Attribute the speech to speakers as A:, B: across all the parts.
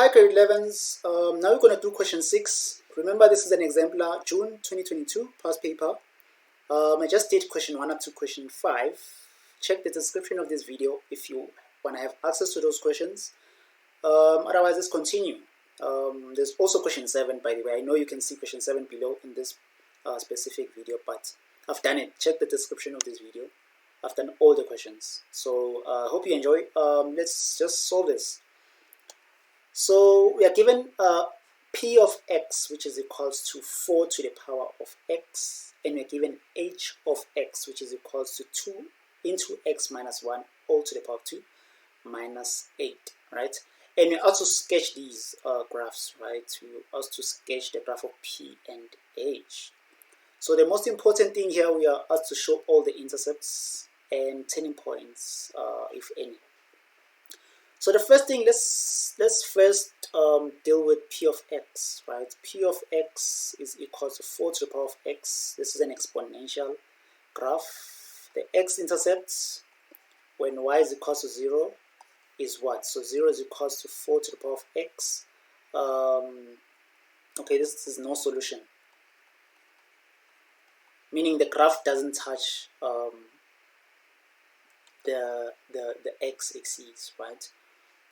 A: Hi grade 11s, now we're going to do question 6. Remember this is an exemplar, June 2022, past paper. I just did question 1 up to question 5. Check the description of this video if you want to have access to those questions. Otherwise, let's continue. There's also question 7, by the way. I know you can see question 7 below in this specific video, but I've done it. Check the description of this video. I've done all the questions. So I hope you enjoy. Let's just solve this. So we are given p of x, which is equals to 4 to the power of x, and we are given h of x, which is equals to 2 into x minus 1 all to the power of 2 minus 8, right? And we also sketch these graphs, right? We also sketch the graph of p and h. So the most important thing here, we are asked to show all the intercepts and turning points, if any. So the first thing, let's first deal with p of x, right? P of x is equal to 4 to the power of x. This is an exponential graph. The x-intercept when y is equal to 0 is what? So 0 is equal to 4 to the power of x. Okay, this is no solution, meaning the graph doesn't touch the x-axis, right?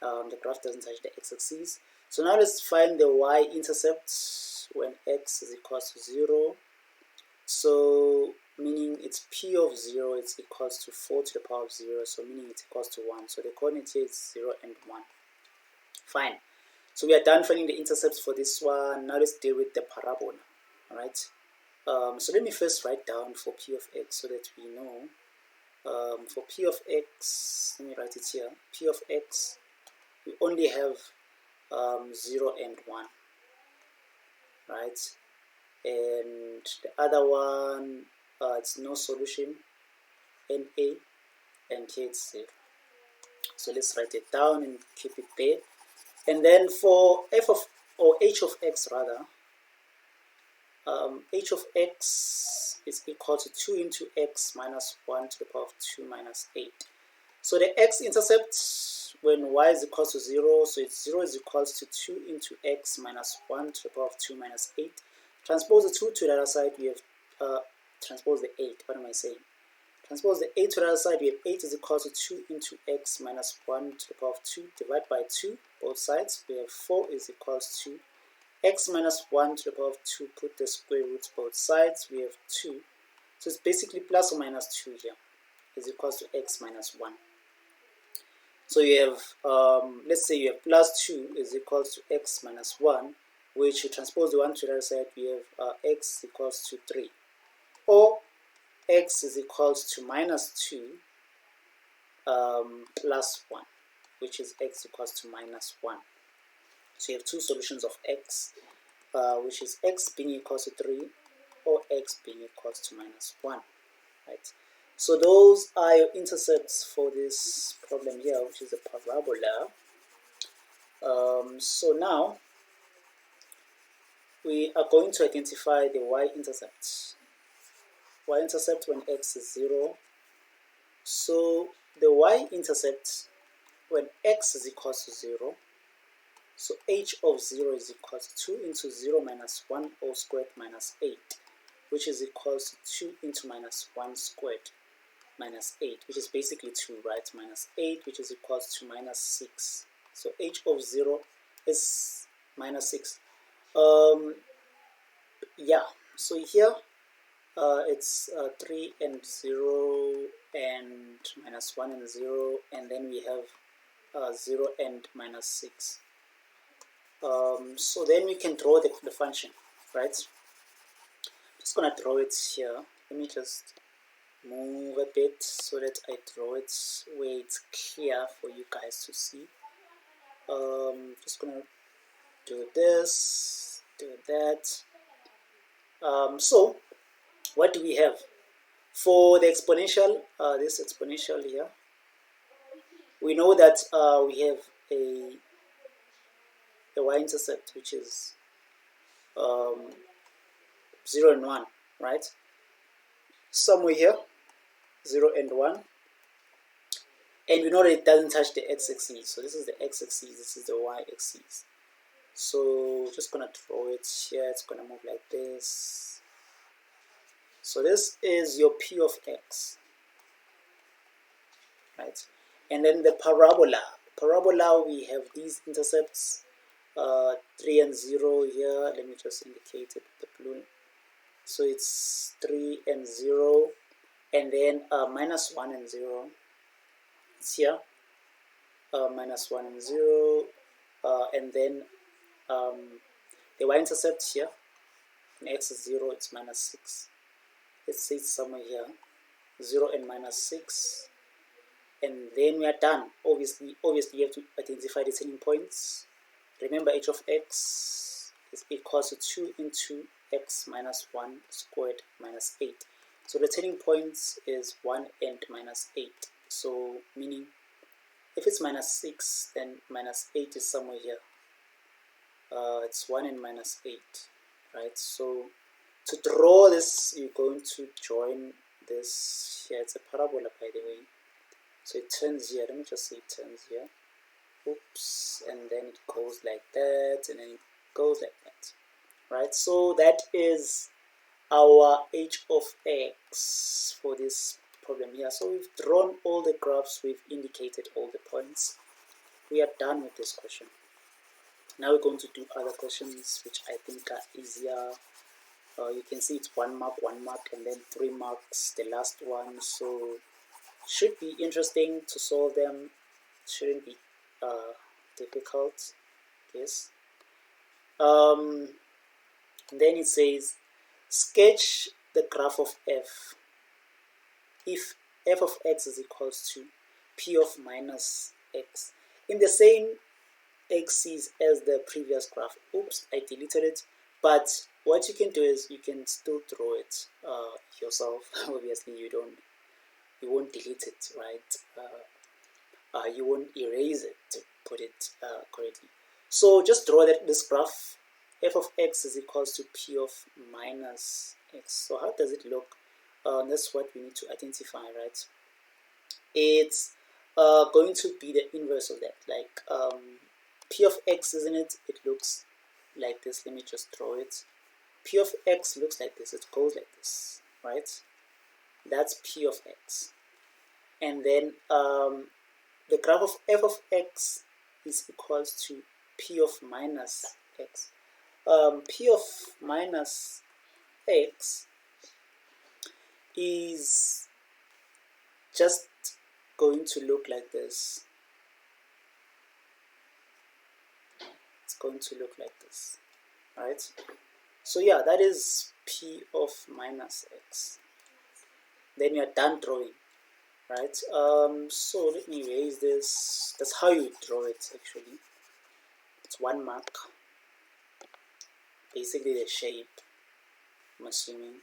A: The graph doesn't touch the x-axis. So now let's find the y-intercept when x is equal to 0. So meaning it's p of 0 is equals to 4 to the power of 0, so meaning it's equals to 1. So the coordinate here is 0 and 1. Fine. So we are done finding the intercepts for this one. Now let's deal with the parabola. Alright. So let me first write down for p of x so that we know. For p of x, let me write it here. P of x, we only have 0 and 1, right? And the other one, it's no solution, NA, and here it's 0. So let's write it down and keep it there. And then for f of, or h of x rather, h of x is equal to 2 into x minus 1 to the power of 2 minus 8. So the x-intercept when y is equal to 0, so it's 0 is equals to 2 into x minus 1 to the power of 2 minus 8. Transpose the 2 to the other side, we have, transpose the 8, what am I saying? Transpose the 8 to the other side, we have 8 is equal to 2 into x minus 1 to the power of 2, divide by 2, both sides, we have 4 is equals to x minus 1 to the power of 2, put the square roots both sides, we have 2. So it's basically plus or minus 2 here, is equals to x minus 1. So you have, let's say you have plus 2 is equals to x minus 1, which you transpose the 1 to the other side, we have x equals to 3. Or x is equals to minus 2 plus 1, which is x equals to minus 1. So you have two solutions of x, which is x being equals to 3 or x being equals to minus 1, right? So those are your intercepts for this problem here, which is a parabola. So now we are going to identify the y-intercept. Y-intercept when x is 0. So the y-intercept when x is equals to 0, so h of 0 is equals to 2 into 0 minus 1 all squared minus 8, which is equals to 2 into minus 1 squared minus 8, which is basically 2, right? Minus 8, which is equals to minus 6. So h of 0 is minus 6. Yeah, so here it's 3 and 0 and minus 1 and 0, and then we have 0 and minus 6. So then we can draw the function, right? Just gonna draw it here. Let me just move a bit so that I draw it where it's clear for you guys to see. Just gonna do this, do that. So what do we have for the exponential? This exponential here, we know that we have a y-intercept which is 0 and 1, right? Somewhere here, 0 and 1, and we know that it doesn't touch the x-axis. So this is the x-axis, this is the y-axis. So just gonna draw it here. It's gonna move like this. So this is your P of X, right? And then the parabola. Parabola, we have these intercepts, 3 and 0 here. Let me just indicate it with the blue. So it's 3 and 0, and then minus 1 and 0. It's here, minus 1 and 0, and then the y-intercept here, in x is 0, it's minus 6. Let's say it's somewhere here, 0 and minus 6, and then we are done. Obviously you have to identify the turning points. Remember, h of x is equals to 2 into x minus 1 squared minus 8. So the turning points is 1 and minus 8. So meaning if it's minus 6, then minus 8 is somewhere here. It's 1 and minus 8, right? So to draw this, you're going to join this here. It's a parabola, by the way. So it turns here. Let me just say it turns here. Oops. And then it goes like that, and then it goes like that, right? So that is our h of x for this problem here. So we've drawn all the graphs, we've indicated all the points. We are done with this question. Now we're going to do other questions which I think are easier. You can see it's 1 mark, and then 3 marks, the last one. So should be interesting to solve them. Shouldn't be difficult. Yes. Then it says sketch the graph of f if f of x is equals to p of minus x in the same axis as the previous graph. Oops, I deleted it. But what you can do is you can still draw it yourself. Obviously you won't delete it, right? You won't erase it to put it correctly. So just draw this graph. F of x is equals to p of minus x. So how does it look? That's what we need to identify, right? It's going to be the inverse of that, like p of x, isn't it? It looks like this. Let me just draw it. P of x looks like this. It goes like this, right? That's p of x. And then the graph of f of x is equals to p of minus x. P of minus x is just going to look like this. It's going to look like this, right? So yeah, that is p of minus x. Then you are done drawing, right? So let me erase this. That's how you draw it actually. It's 1 mark. Basically the shape, I'm assuming.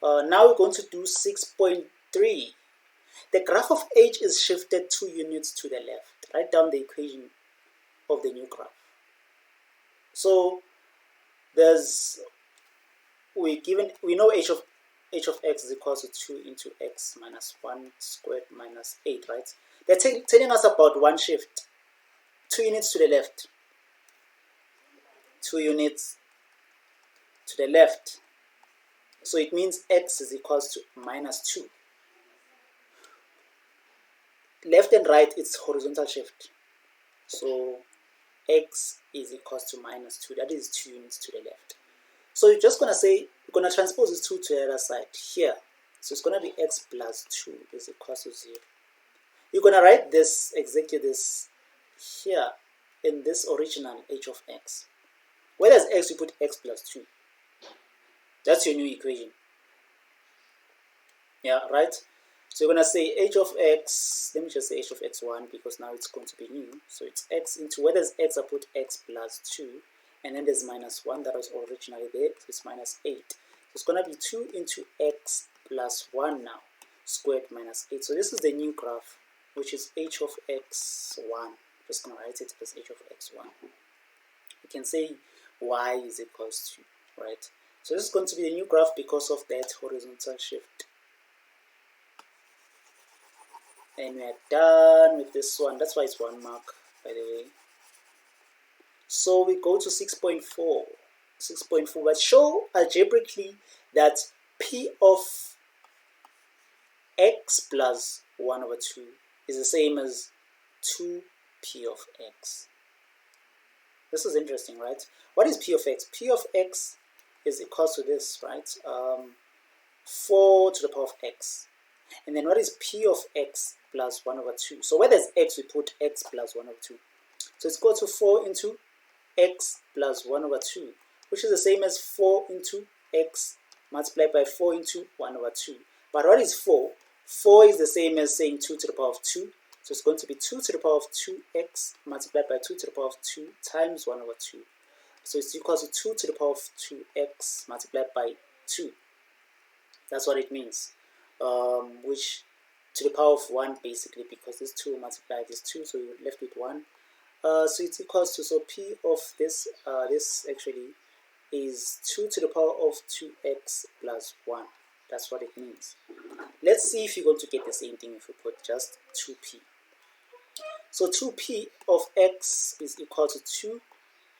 A: Now we're going to do 6.3. The graph of h is shifted 2 units to the left. Write down the equation of the new graph. So we know h of x is equal to 2 into x minus 1 squared minus 8, right? They're telling us about one shift, 2 units to the left. 2 units to the left. So it means x is equals to minus 2. Left and right, it's horizontal shift. So x is equals to minus 2. That is 2 units to the left. So you're just going to say, we're going to transpose this 2 to the other side here. So it's going to be x plus 2 is equals to 0. You're going to write this, exactly this here in this original h of x. Where does x, you put x plus 2. That's your new equation. Yeah, right? So you're going to say h of x, let me just say h of x1 because now it's going to be new. So it's x into, where does x, I put x plus 2. And then there's minus 1 that was originally there, so it's minus 8. So it's going to be 2 into x plus 1 now, squared minus 8. So this is the new graph, which is h of x1. Just going to write it as h of x1. You can say y is equals to, right? So this is going to be the new graph because of that horizontal shift. And we are done with this one. That's why it's 1 mark, by the way. So we go to 6.4. 6.4, but show algebraically that P of x plus 1 over 2 is the same as 2p of x. This is interesting, right? What is p of x? P of x is equal to this, right? 4 to the power of x. And then what is p of x plus 1 over 2? So where there's x, we put x plus 1 over 2. So it's equal to 4 into x plus 1 over 2, which is the same as 4 into x multiplied by 4 into 1 over 2. But what is 4? 4 is the same as saying 2 to the power of 2. So it's going to be 2 to the power of 2x multiplied by 2 to the power of 2 times 1 over 2. So it's equal to 2 to the power of 2x multiplied by 2. That's what it means. Which to the power of 1 basically, because this 2 multiplied this 2, so you're left with 1. So it's equals to, so p of this, this actually is 2 to the power of 2x plus 1. That's what it means. Let's see if you're going to get the same thing if we put just 2p. So 2p of x is equal to 2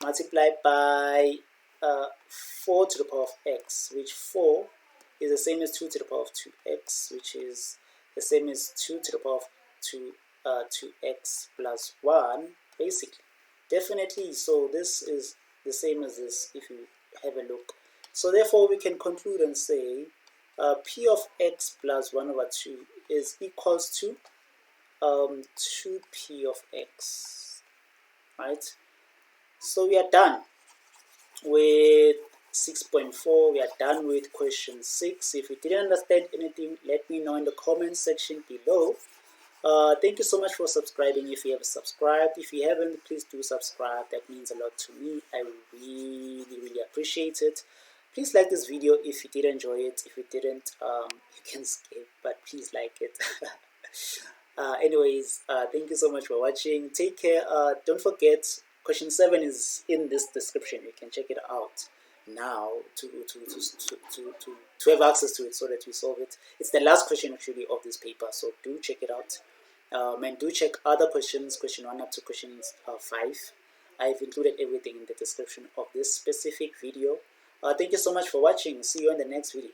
A: multiplied by 4 to the power of x, which 4 is the same as 2 to the power of 2x, which is the same as 2 to the power of 2x plus 1, basically. Definitely, so this is the same as this if you have a look. So therefore we can conclude and say p of x plus 1 over 2 is equals to 2p of x, right? So we are done with 6.4. We are done with question 6. If you didn't understand anything, let me know in the comment section below. Thank you so much for subscribing if you have subscribed. If you haven't, please do subscribe. That means a lot to me. I really appreciate it. Please like this video if you did enjoy it. If you didn't, you can skip, but please like it. Anyways, thank you so much for watching. Take care. Don't forget, question 7 is in this description. You can check it out now to have access to it so that we solve it. It's the last question actually of this paper, so do check it out. And do check other questions, question 1 up to questions 5. I've included everything in the description of this specific video. Thank you so much for watching. See you in the next video.